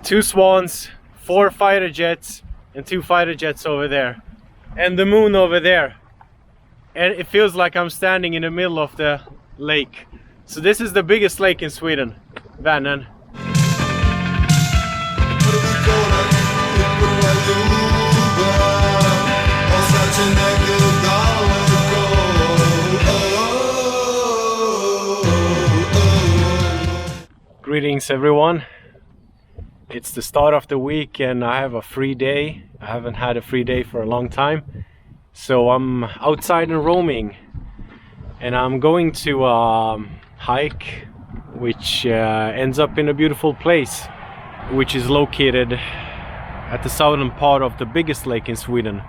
2 swans, 4 fighter jets, and 2 fighter jets over there, and the moon over there. And it feels like I'm standing in the middle of the lake. So this is the biggest lake in Sweden, Vänern. Greetings everyone. It's the start of the week and I have a free day. I haven't had a free day for a long time. So I'm outside and roaming. And I'm going to hike, which ends up in a beautiful place, which is located at the southern part of the biggest lake in Sweden,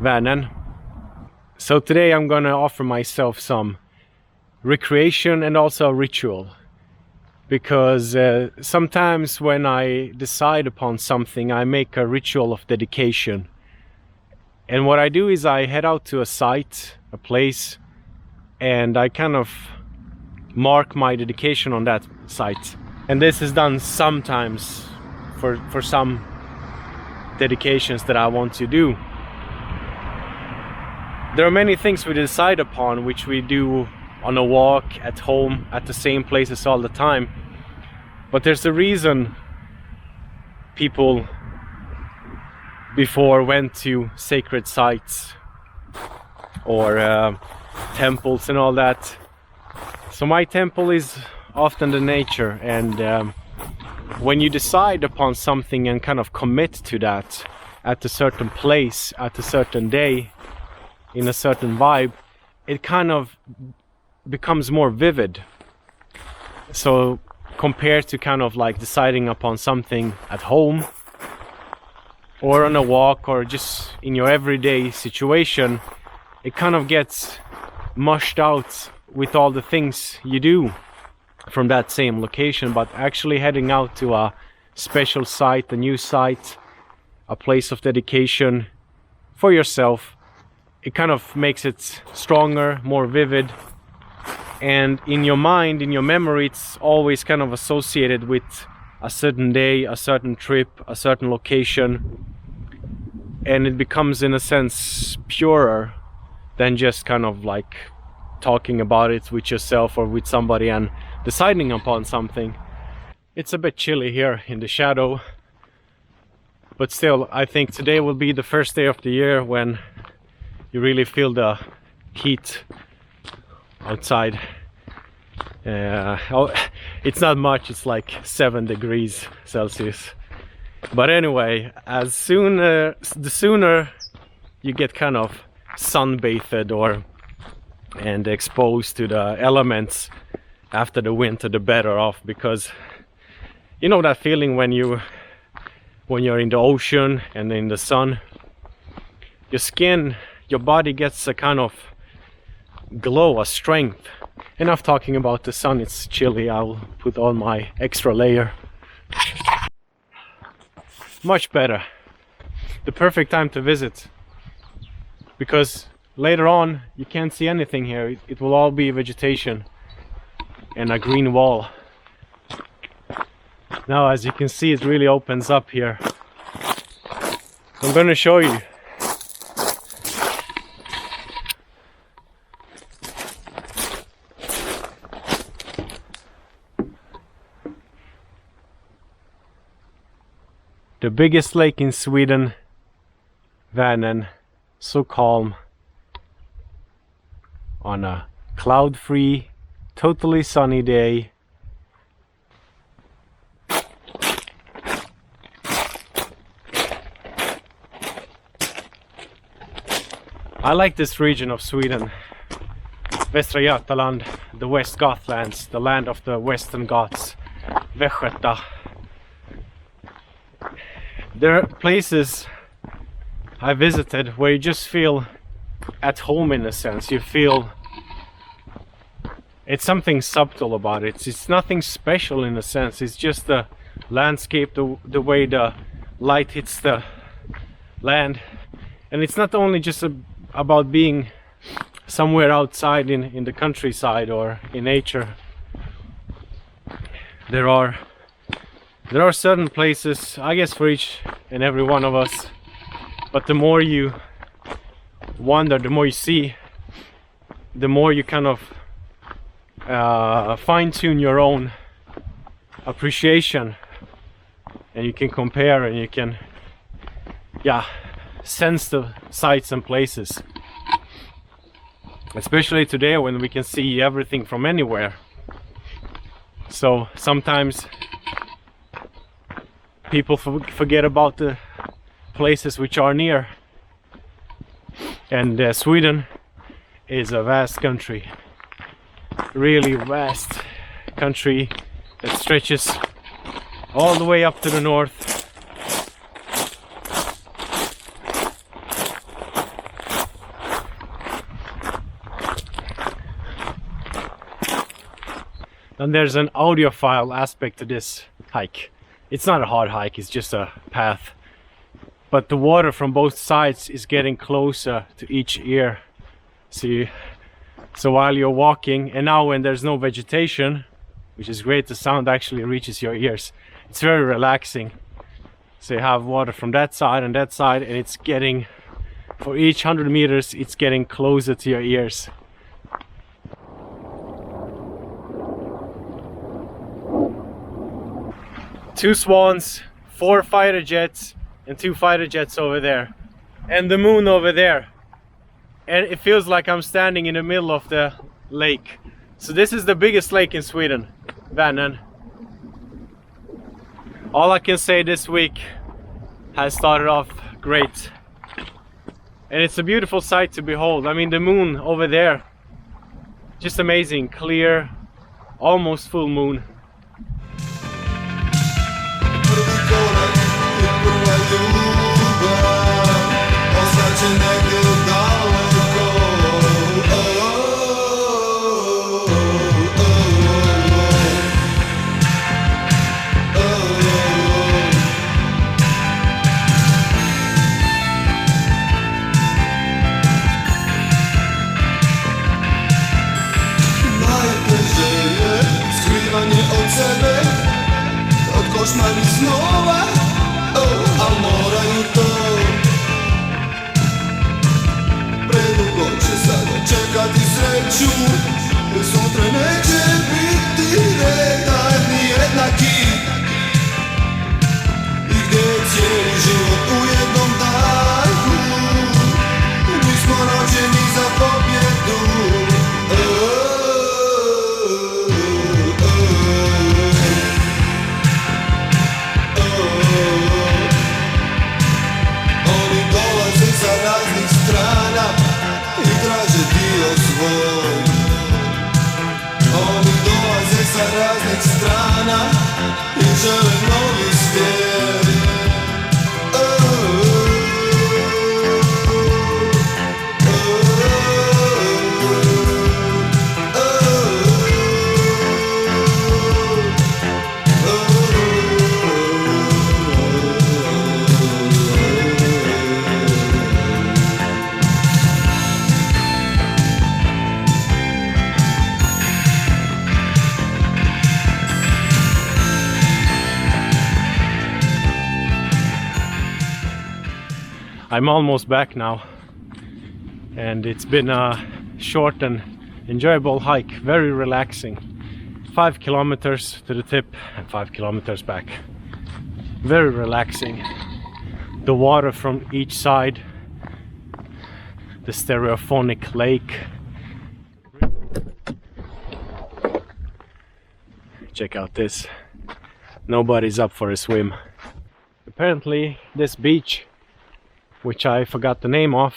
Vänern. So today I'm gonna offer myself some recreation and also a ritual. Because sometimes when I decide upon something, I make a ritual of dedication. And what I do is I head out to a site, a place, and I kind of mark my dedication on that site. And this is done sometimes for some dedications that I want to do. There are many things we decide upon which we do on a walk, at home, at the same places all the time. But there's a reason people before went to sacred sites or temples and all that. So my temple is often the nature, and when you decide upon something and kind of commit to that at a certain place, at a certain day, in a certain vibe, it kind of becomes more vivid. So compared to kind of like deciding upon something at home or on a walk or just in your everyday situation, it kind of gets mushed out with all the things you do from that same location. But actually heading out to a special site, a new site, a place of dedication for yourself, it kind of makes it stronger, more vivid. And in your mind, in your memory, it's always kind of associated with a certain day, a certain trip, a certain location. And it becomes, in a sense, purer than just kind of like talking about it with yourself or with somebody and deciding upon something. It's a bit chilly here in the shadow. But still, I think today will be the first day of the year when you really feel the heat outside. It's not much, it's like 7 degrees Celsius. But anyway, the sooner you get kind of sunbathed and exposed to the elements after the winter, the better off. Because you know that feeling when you're in the ocean and in the sun, your skin, your body gets a kind of glow, a strength. Enough talking about the sun, it's chilly. I'll put on my extra layer. Much better. The perfect time to visit. Because later on you can't see anything here. It will all be vegetation and a green wall. Now as you can see, it really opens up here. I'm gonna show you. The biggest lake in Sweden, Vänern, so calm on a cloud-free, totally sunny day. I like this region of Sweden, Västra Götaland, the West Gothlands, the land of the Western Goths, Västgöta. There are places I visited where you just feel at home in a sense. You feel it's something subtle about it. It's nothing special in a sense. It's just the landscape, the way the light hits the land. And it's not only just about being somewhere outside in the countryside or in nature. There are There are certain places, I guess, for each and every one of us, but the more you wander, the more you see, the more you kind of fine-tune your own appreciation, and you can compare and you can sense the sights and places, especially today when we can see everything from anywhere. So sometimes people forget about the places which are near, and Sweden is a vast country, really vast country that stretches all the way up to the north. And there's an audiophile aspect to this hike. It's not a hard hike, it's just a path. But the water from both sides is getting closer to each ear. So while you're walking, and now when there's no vegetation, which is great, the sound actually reaches your ears. It's very relaxing. So you have water from that side and that side, and it's getting, for each 100 meters, it's getting closer to your ears. Two swans, 4 fighter jets, and 2 fighter jets over there, and the moon over there, and it feels like I'm standing in the middle of the lake. So this is the biggest lake in Sweden, Vänern. All I can say, this week has started off great, and it's a beautiful sight to behold. I mean, the moon over there, just amazing, clear, almost full moon. Koszmar i znowa, a moraju to predugo će sada čekati sreću, jer sutra neće biti reda ni jednaki, i gdje je cijeli život u jednom dahu, mi smo rođeni za pobjedu. Oni dolaze sa raznih strana i žele novi svijet. I'm almost back now, and it's been a short and enjoyable hike, very relaxing. 5 kilometers to the tip and 5 kilometers back. Very relaxing. The water from each side, the stereophonic lake. Check out this. Nobody's up for a swim. Apparently this beach, which I forgot the name of,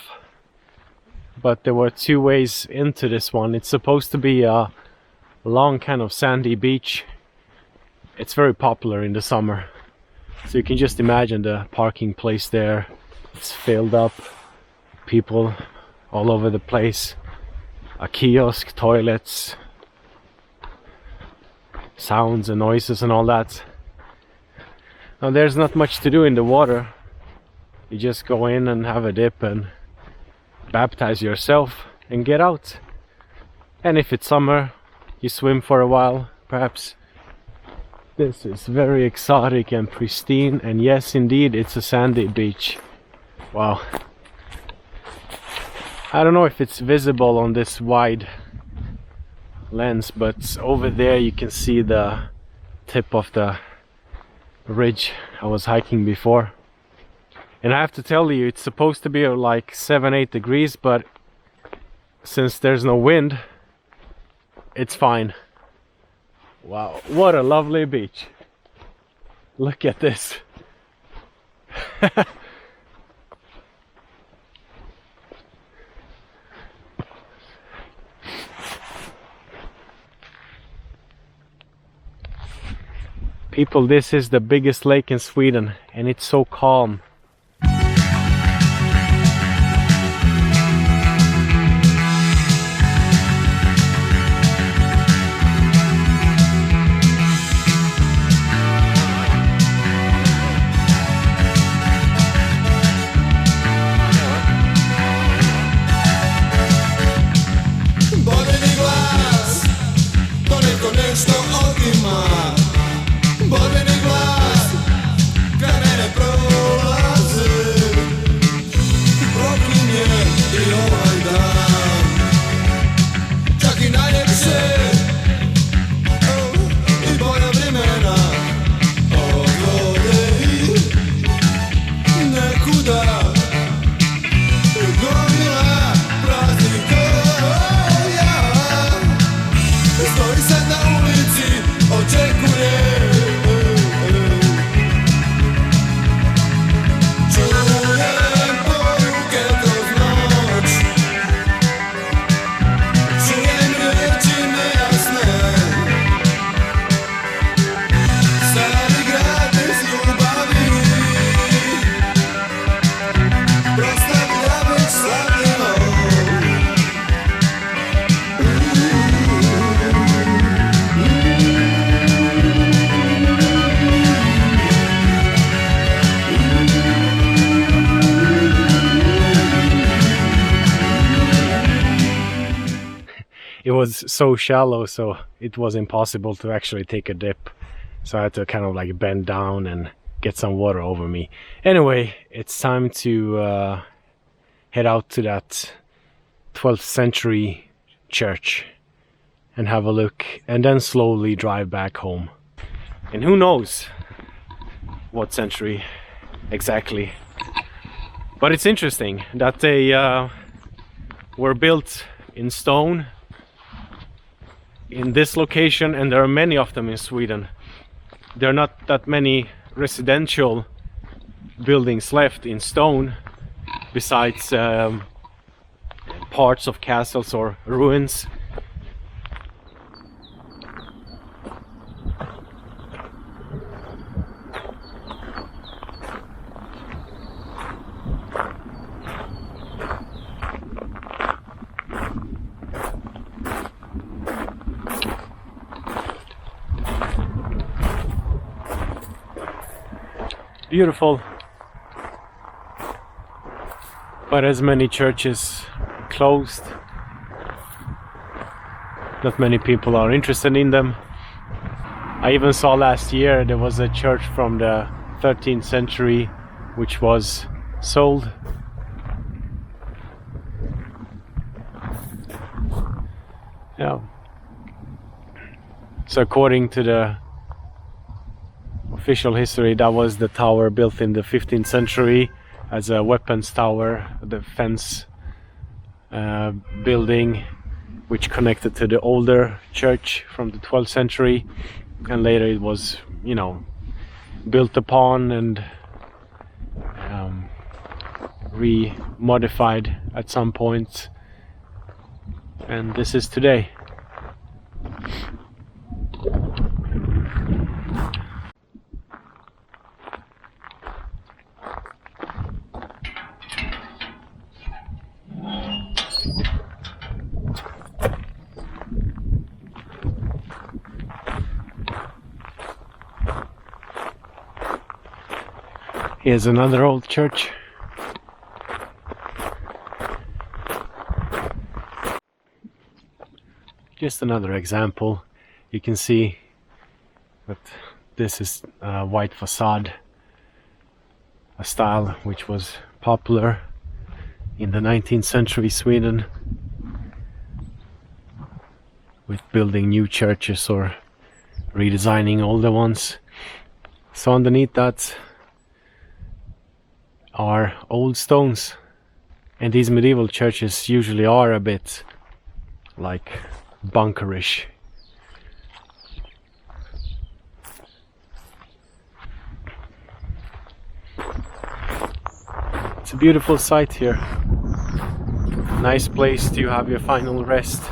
but there were 2 ways into this one. It's supposed to be a long kind of sandy beach. It's very popular in the summer, so you can just imagine the parking place there. It's filled up, people all over the place, a kiosk, toilets, sounds and noises and all that. Now there's not much to do in the water. You just go in and have a dip and baptize yourself and get out. And if it's summer, you swim for a while, perhaps. This is very exotic and pristine, and yes, indeed, it's a sandy beach. Wow. I don't know if it's visible on this wide lens, but over there you can see the tip of the ridge I was hiking before. And I have to tell you, it's supposed to be like 7-8 degrees, but since there's no wind, it's fine. Wow, what a lovely beach. Look at this. People, this is the biggest lake in Sweden, and it's so calm. Bodeni glas, to neko nešto otima. Bodeni glas, kraj mene prolaze. Proklinje i ovaj dan, čak i najljepše i bolja vremena odvode nekuda. Gomila praznih kolja stoji sad na ulici, očekuje. Čujem poruke kroz noć, čujem riječi nejasne. Stari grad bez ljubavi proslavlja već slavljeno. It was so shallow, so it was impossible to actually take a dip. So I had to kind of like bend down and get some water over me. Anyway, it's time to head out to that 12th century church and have a look, and then slowly drive back home. And who knows what century exactly. But it's interesting that they were built in stone in this location, and there are many of them in Sweden. There are not that many residential buildings left in stone besides parts of castles or ruins. Beautiful, but as many churches closed, not many people are interested in them. I even saw last year there was a church from the 13th century which was sold. Yeah. So according to the official history, that was the tower built in the 15th century as a weapons tower, the fence building which connected to the older church from the 12th century, and later it was, you know, built upon and re-modified at some point, and this is today. Here's another old church. Just another example. You can see that this is white facade, a style which was popular in the 19th century Sweden, with building new churches or redesigning older ones. So underneath that are old stones, and these medieval churches usually are a bit like bunkerish. It's a beautiful sight here. Nice place to have your final rest.